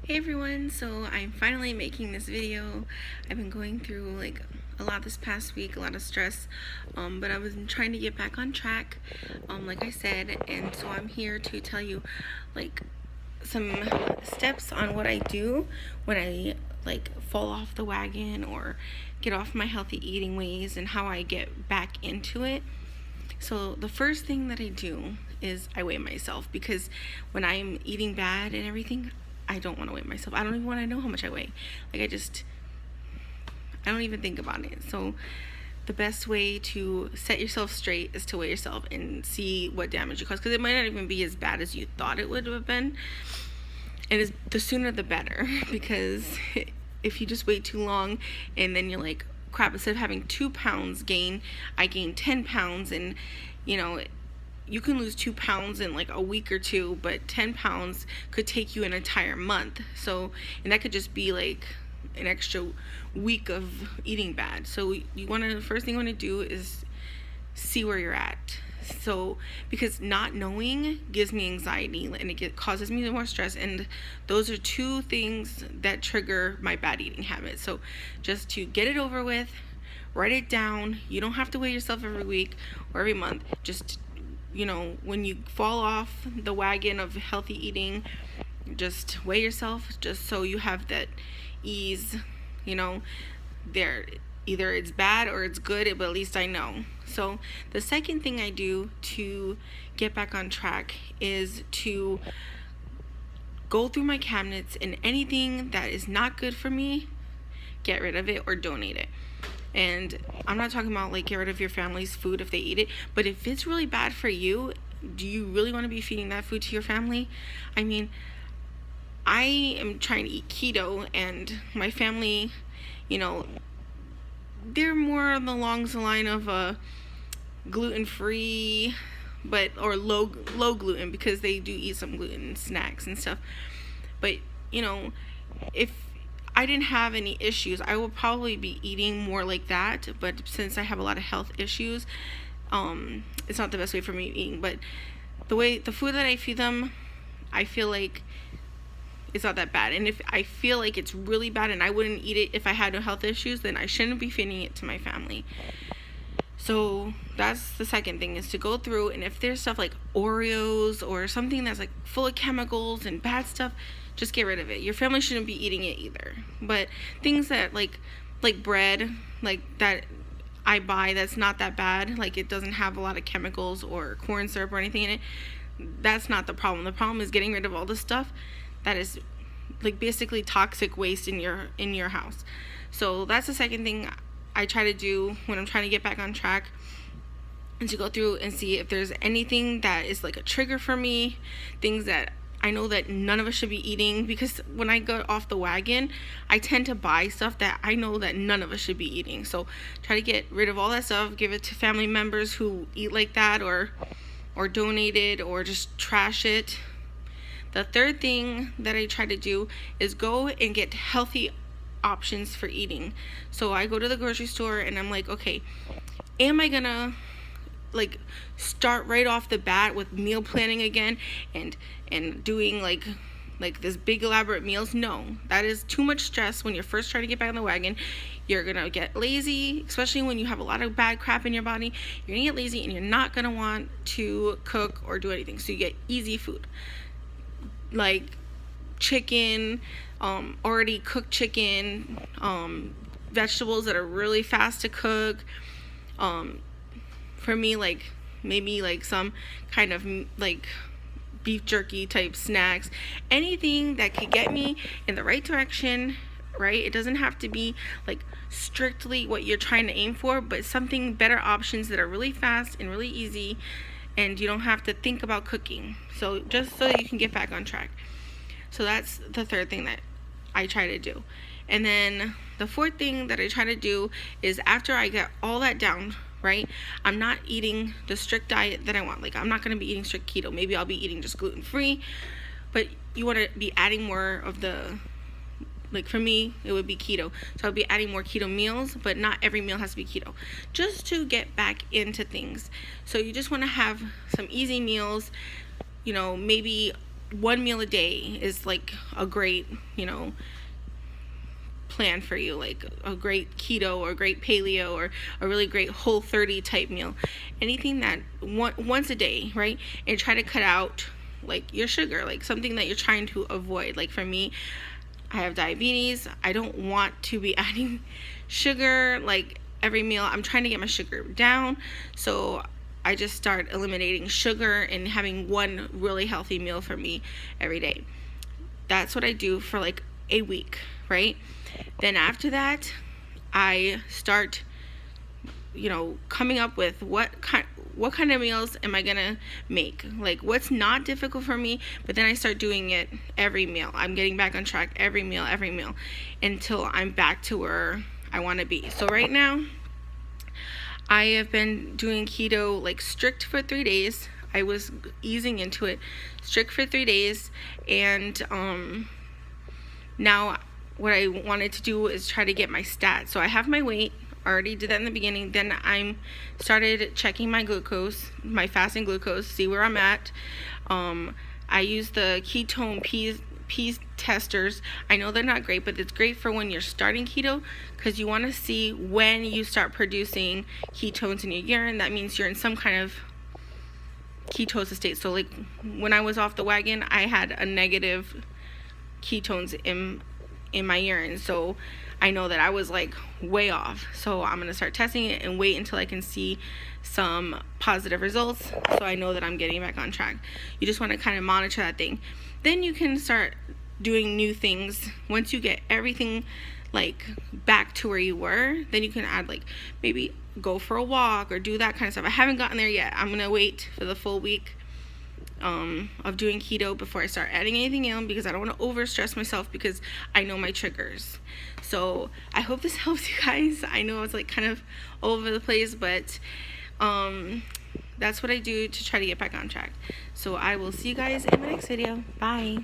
Hey everyone, so I'm finally making this video. I've been going through like a lot this past week, a lot of stress, but I was trying to get back on track, like I said, and so I'm here to tell you like some steps on what I do when I like fall off the wagon or get off my healthy eating ways and how I get back into it. So the first thing that I do is I weigh myself, because when I'm eating bad and everything, I don't want to weigh myself. I don't even want to know how much I weigh. Like I don't even think about it. So the best way to set yourself straight is to weigh yourself and see what damage you cause, because it might not even be as bad as you thought it would have been. And the sooner the better, because if you just wait too long and then you're like, crap, instead of having 2 pounds gain, I gained 10 pounds, and you can lose 2 pounds in like a week or two, but 10 pounds could take you an entire month. So, and that could just be like an extra week of eating bad. So the first thing you want to do is see where you're at. So, because not knowing gives me anxiety and it causes me more stress, and those are two things that trigger my bad eating habit. So just to get it over with, write it down. You don't have to weigh yourself every week or every month. Just, when you fall off the wagon of healthy eating, just weigh yourself, just so you have that ease. There, either it's bad or it's good, but at least I know. So the second thing I do to get back on track is to go through my cabinets, and anything that is not good for me, get rid of it or donate it. And I'm not talking about like get rid of your family's food if they eat it, but if it's really bad for you, do you really want to be feeding that food to your family? I mean, I am trying to eat keto, and my family, they're more along the line of gluten-free, or low gluten, because they do eat some gluten snacks and stuff. But if I didn't have any issues, I would probably be eating more like that. But since I have a lot of health issues, it's not the best way for me eating. But the food that I feed them, I feel like it's not that bad. And if I feel like it's really bad and I wouldn't eat it if I had no health issues, then I shouldn't be feeding it to my family. So that's the second thing, is to go through, and if there's stuff like Oreos or something that's like full of chemicals and bad stuff, just get rid of it. Your family shouldn't be eating it either. But things that like bread, like that I buy, that's not that bad, like it doesn't have a lot of chemicals or corn syrup or anything in it, that's not the problem. The problem is getting rid of all the stuff that is like basically toxic waste in your house. So that's the second thing I try to do when I'm trying to get back on track, and to go through and see if there's anything that is like a trigger for me, things that I know that none of us should be eating. Because when I go off the wagon, I tend to buy stuff that I know that none of us should be eating. So try to get rid of all that stuff, give it to family members who eat like that, or donate it, or just trash it. The third thing that I try to do is go and get healthy options for eating. So I go to the grocery store and I'm like, okay, am I gonna like start right off the bat with meal planning again and doing like this big elaborate meals? No, that is too much stress when you're first trying to get back on the wagon. You're gonna get lazy, especially when you have a lot of bad crap in your body. You're gonna get lazy and you're not gonna want to cook or do anything. So you get easy food like chicken, already cooked chicken, vegetables that are really fast to cook. For me, like maybe like some kind of like beef jerky type snacks, anything that could get me in the right direction, right? It doesn't have to be like strictly what you're trying to aim for, but something better, options that are really fast and really easy, and you don't have to think about cooking. So just so that you can get back on track. So that's the third thing that I try to do. And then the fourth thing that I try to do is, after I get all that down, right, I'm not eating the strict diet that I want. Like, I'm not going to be eating strict keto. Maybe I'll be eating just gluten-free, but you want to be adding more of the, like for me, it would be keto. So I'll be adding more keto meals, but not every meal has to be keto, just to get back into things. So you just want to have some easy meals, maybe one meal a day is like a great, you know, plan for you, like a great keto or great paleo or a really great Whole30 type meal. Anything that once a day, right? And try to cut out like your sugar, like something that you're trying to avoid. Like for me, I have diabetes. I don't want to be adding sugar like every meal. I'm trying to get my sugar down, so I just start eliminating sugar and having one really healthy meal for me every day. That's what I do for like a week, right? Then after that, I start, you know, coming up with what kind of meals am I gonna make, like what's not difficult for me, but then I start doing it every meal. I'm getting back on track every meal until I'm back to where I want to be. So right now I have been doing keto like strict for 3 days. I was easing into it strict for 3 days, and now what I wanted to do is try to get my stats. So I have my weight. I already did that in the beginning. Then I started checking my glucose, my fasting glucose, see where I'm at. I use the ketone P testers. I know they're not great, but it's great for when you're starting keto, because you want to see when you start producing ketones in your urine. That means you're in some kind of ketosis state. So like when I was off the wagon, I had a negative ketones in my urine, so I know that I was like way off. So I'm gonna start testing it and wait until I can see some positive results, so I know that I'm getting back on track. You just want to kind of monitor that thing. Then you can start doing new things. Once you get everything like back to where you were, then you can add like maybe go for a walk or do that kind of stuff. I haven't gotten there yet. I'm gonna wait for the full week of doing keto before I start adding anything in, because I don't want to over stress myself, because I know my triggers. So I hope this helps you guys. I know it's like kind of all over the place, but that's what I do to try to get back on track. So I will see you guys in my next video. Bye.